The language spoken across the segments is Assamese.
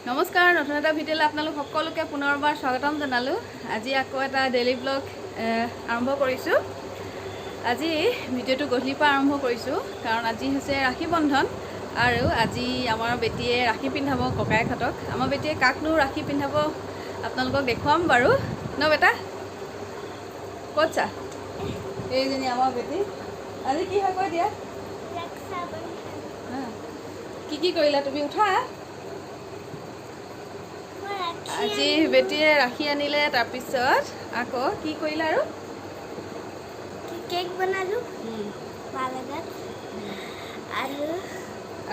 নমস্কাৰ নতুন এটা ভিডিঅ'লৈ আপোনালোক সকলোকে পুনৰবাৰ স্বাগতম জনালোঁ। আজি আকৌ এটা ডেইলি ব্লগ আৰম্ভ কৰিছোঁ। আজি ভিডিঅ'টো গধূলিৰ পৰা আৰম্ভ কৰিছোঁ কাৰণ আজি হৈছে ৰাখী বন্ধন আৰু আজি আমাৰ বেটীয়ে ৰাখী পিন্ধাব ককায়েকহঁতক। আমাৰ বেটীয়ে কাকনো ৰাখী পিন্ধাব আপোনালোকক দেখুৱাম বাৰু ন বেটা। ক'ত চা এইজনী আমাৰ বেটী। আজি কি হয় কৈ দিয়া। কি কৰিলা তুমি উঠা। আজি বেটিয়ে ৰাখি আনিলে তাৰপিছত আকৌ কি কৰিলা আৰু কেক বনালোঁ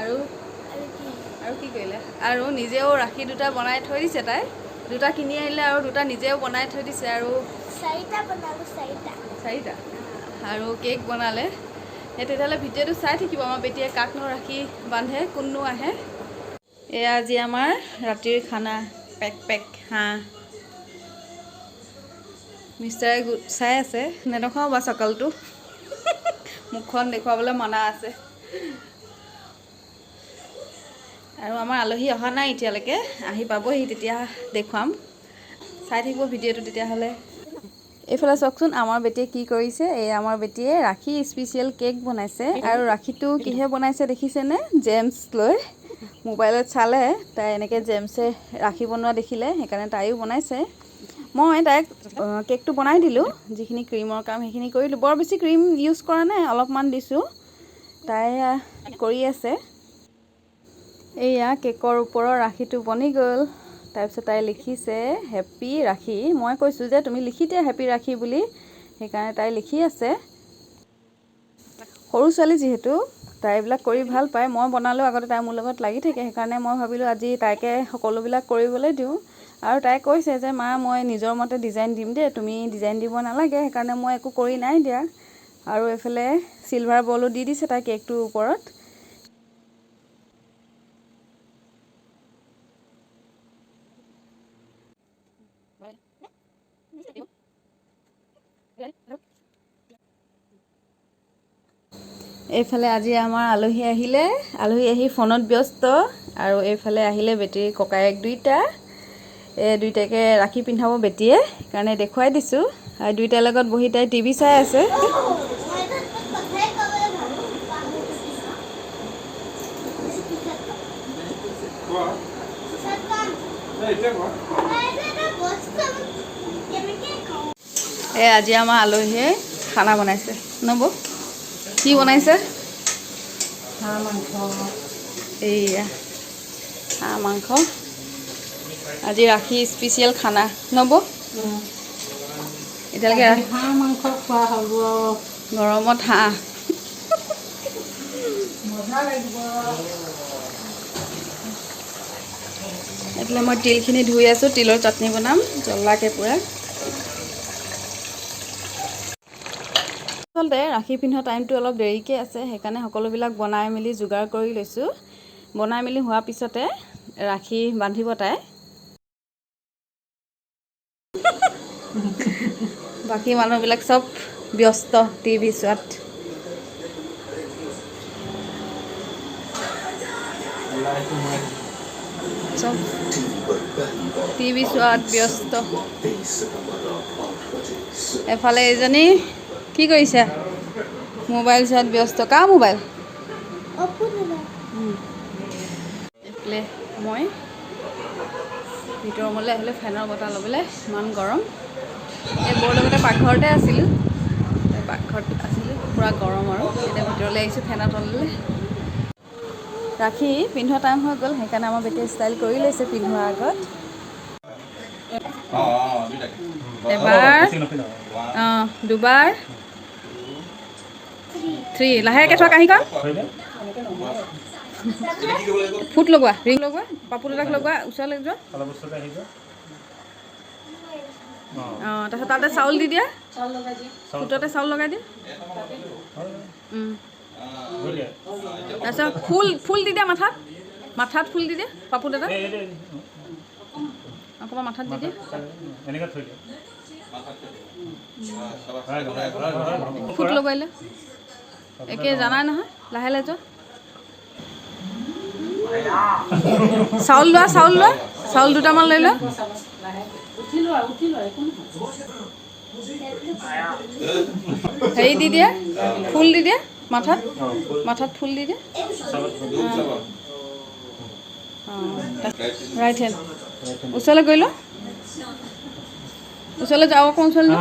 আৰু কি কৰিলে আৰু নিজেও ৰাখি দুটা বনাই থৈ দিছে। তাই দুটা কিনি আনিলে আৰু দুটা নিজেও বনাই থৈ দিছে আৰু চাৰিটা আৰু কেক বনালে। সেই তেতিয়াহ'লে ভিডিঅ'টো চাই থাকিব। আমাৰ বেটিয়ে কাকনো ৰাখি বান্ধে কোননো আহে। এয়া আজি আমাৰ ৰাতিৰ খানা পেক হাঁহ। মিষ্টাৰে চাই আছে নেদেখাওঁ বা চকালটো মুখখন দেখুৱাবলৈ মনা আছে। আৰু আমাৰ আলহী অহা নাই এতিয়ালৈকে, আহি পাবহি তেতিয়া দেখুৱাম। চাই থাকিব ভিডিঅ'টো তেতিয়াহ'লে। এইফালে চাওকচোন আমাৰ বেটীয়ে কি কৰিছে। এই আমাৰ বেটীয়ে ৰাখী স্পেচিয়েল কেক বনাইছে আৰু ৰাখীটো কিহে বনাইছে দেখিছেনে? জেমছ লৈ মোবাইলত চালে তাই এনেকৈ জেমছে ৰাখি বনোৱা দেখিলে, সেইকাৰণে তাইও বনাইছে। মই তাইক কেকটো বনাই দিলোঁ, যিখিনি ক্ৰীমৰ কাম সেইখিনি কৰিলোঁ। বৰ বেছি ক্ৰীম ইউজ কৰা নাই, অলপমান দিছোঁ। তাই কৰি আছে। এইয়া কেকৰ ওপৰৰ ৰাখীটো বনি গ'ল। তাৰপিছত তাই লিখিছে হেপী ৰাখী। মই কৈছোঁ যে তুমি লিখি দিয়া হেপী ৰাখী বুলি, সেইকাৰণে তাই লিখি আছে। সৰু ছোৱালী যিহেতু তাই এইবিলাক কৰি ভাল পায়। মই বনালেও আগতে তাই মোৰ লগত লাগি থাকে, সেইকাৰণে মই ভাবিলোঁ আজি তাইকে সকলোবিলাক কৰিবলৈ দিওঁ। আৰু তাই কৈছে যে মা মই নিজৰ মতে ডিজাইন দিম দেই, তুমি ডিজাইন দিব নালাগে। সেইকাৰণে মই একো কৰি নাই দিয়া। আৰু এইফালে চিলভাৰ বলো দি দিছে তাই কেকটোৰ ওপৰত। এইফালে আজি আমাৰ আলহী আহিলে, আলহী আহি ফোনত ব্যস্ত। আৰু এইফালে আহিলে বেটীৰ ককায়েক দুইটা। দুইটাকে ৰাখি পিন্ধাব বেটীয়ে, সেইকাৰণে দেখুৱাই দিছোঁ। আৰু দুইটাৰ লগত বহি তাই টিভি চাই আছে। আজি আমাৰ আলহীয়ে খানা বনাইছে নব। কি বনাইছে? হাঁহ মাংস। এইয়া হাঁহ মাংস। আজি ৰাখি স্পেচিয়েল খানা নব। এতিয়ালৈকে হাঁহ মাংস খোৱা হ'ব। গৰমত হাঁহ মজা লাগিব। এইফালে মই তিলখিনি ধুই আছোঁ, তিলৰ চাটনি বনাম জ্বলাকৈ পূৰা। আচলতে ৰাখি পিন্ধোৱা টাইমটো অলপ দেৰিকৈ আছে, সেইকাৰণে সকলোবিলাক বনাই মেলি যোগাৰ কৰি লৈছোঁ। বনাই মেলি হোৱাৰ পিছতে ৰাখি বান্ধিব তাই। বাকী মানুহবিলাক চব ব্যস্ত টিভি চোৱাত। চব টিভি চোৱাত ব্যস্ত। এফালে এইজনী কি কৰিছে? মোবাইল চোৱাত ব্যস্ত। কাৰ মোবাইল? এইফালে মই ভিতৰৰ ৰুমলৈ আহিলোঁ ফেনৰ বতাহ ল'বলৈ, ইমান গৰম। এই বৰ লগতে পাকঘৰতে আছিলোঁ, পাকঘৰত আছিলোঁ পূৰা গৰম। আৰু এতিয়া ভিতৰলৈ আহিছোঁ ফেনৰ তললৈ। ৰাখি পিন্ধোৱা টাইম হৈ গ'ল, সেইকাৰণে আমাৰ বেটীয়ে ষ্টাইল কৰি লৈছে পিন্ধোৱাৰ আগত। এবাৰ দুবাৰ 3 লাহেকৈ থোৱা কাঁহীখন। ফুট লগোৱা, ৰিং লগোৱা, পাপুত এটাক লগোৱা, ওচৰলৈ যোৱা। তাৰপিছত তাতে চাউল দি দিয়া, ফুটতে চাউল লগাই দিয়া। তাৰপিছত ফুল দি দিয়া মাথাত ফুল দি দিয়া। পাপুত এটা অকণমান মাথাত দি দিয়া। ফুট লগাইলে একে জানাই নহয়, লাহে লাহে যোৱা। চাউল লোৱা চাউল দুটামান লৈ ল হেৰি দি দিয়া ফুল দি দিয়া মাথাত ফুল দি দিয়া ৰাইট হেণ্ড ওচৰলৈ গৈ ল ওচৰলৈ যাওঁ আকৌ ওচৰলৈ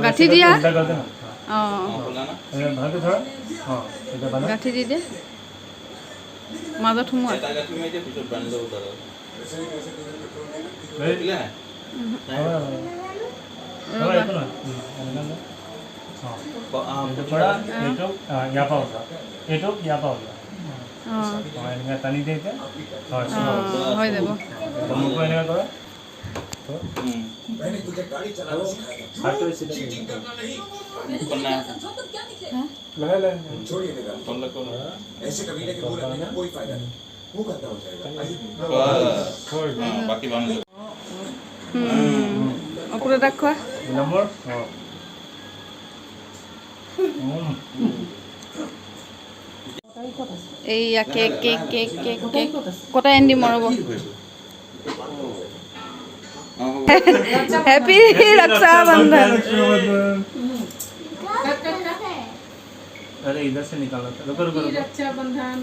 গাঁঠি দিয়া গাঁঠি দি দে মাজত সোমোৱা হৈ যাব मैंने तुझे गाड़ी चलाना सिखाया चीटिंग करना नहीं छोड़िए ऐसे कभी के बोला नहीं कोई फायदा नहीं वो करता हो जाएगा बाकी बांध অকুৰে তাক খোৱা নম্বৰ এইয়া cake cake cake cake cake কটাই আনি দিম ৰ'ব हैप्पी रक्षाबंधन अरे इधर से निकालना था रुको रुको रक्षाबंधन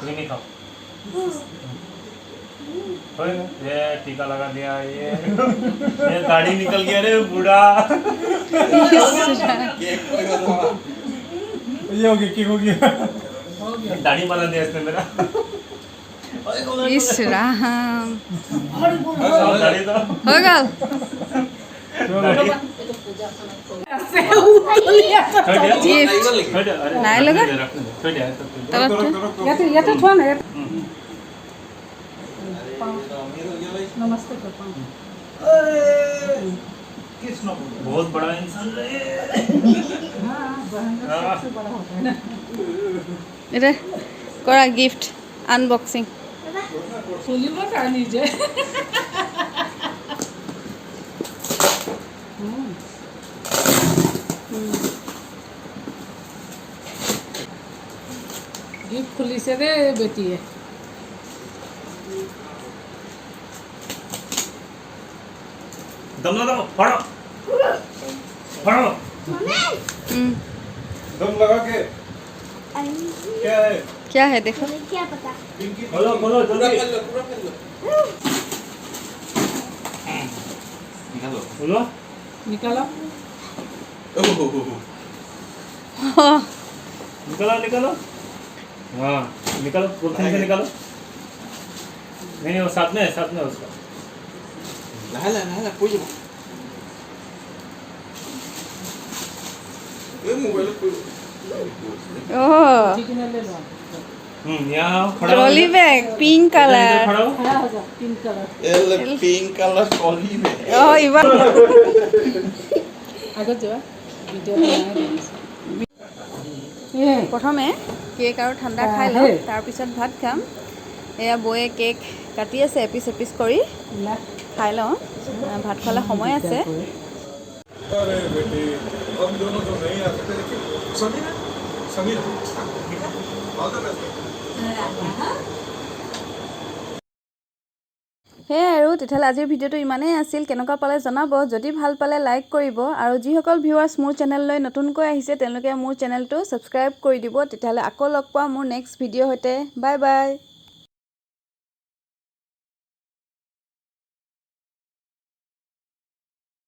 नहीं खाओ ये टीका लगा दिया ये दाढ़ी निकल गया रे बूढ़ा ये हो गया हो गया दाढ़ी बना दिया इसने मेरा इस राम दाढ़ी तो हो गल নাই লগা ইয়াতে থোৱা নাই नमस्ते बहुत बड़ा इंसान এটা কৰা গিফট আনবক্সিং খুলিব কাৰ নিজে গিফট খুলিছে ৰে বেটিয়ে दम लगा फड़ो फड़ो दम लगा के क्या है क्या है देखो क्या पता खोलो खोलो जल्दी निकालो खोलो निकालो निकालो निकालो हाँ निकालो पोर्शन से निकालो नहीं नहीं वो साथ में है उसका लाला कोई ये मोबाइल कोई ओह किने ले लो यहाँ खड़ा हो ट्रॉली बैग पिंक इधर कलर खड़ा हो खड़ा हो जा पिंक कलर ये पिंक कलर ट्रॉली में অ ইমান আগত যোৱা ভিডিঅ' বনাই দিছে প্ৰথমে কেক আৰু ঠাণ্ডা খাই লওঁ তাৰপিছত ভাত খাম এয়া বৌয়ে কেক কাটি আছে এপিচ এপিচ কৰি খাই লওঁ ভাত খোৱালে সময় আছে अरे बेटी हम दोनों तो नहीं आ सकते लेकिन समीर ऑल द बेस्ट সেয়াই আৰু তেতিয়াহ'লে আজিৰ ভিডিঅ'টো ইমানেই আছিল কেনেকুৱা পালে জনাব যদি ভাল পালে লাইক কৰিব আৰু যিসকল ভিউৱাৰ্ছ মোৰ চেনেললৈ নতুনকৈ আহিছে তেওঁলোকে মোৰ চেনেলটো ছাবস্ক্ৰাইব কৰি দিব তেতিয়াহ'লে আকৌ লগ পাম মোৰ নেক্সট ভিডিঅ' সৈতে বাই বাই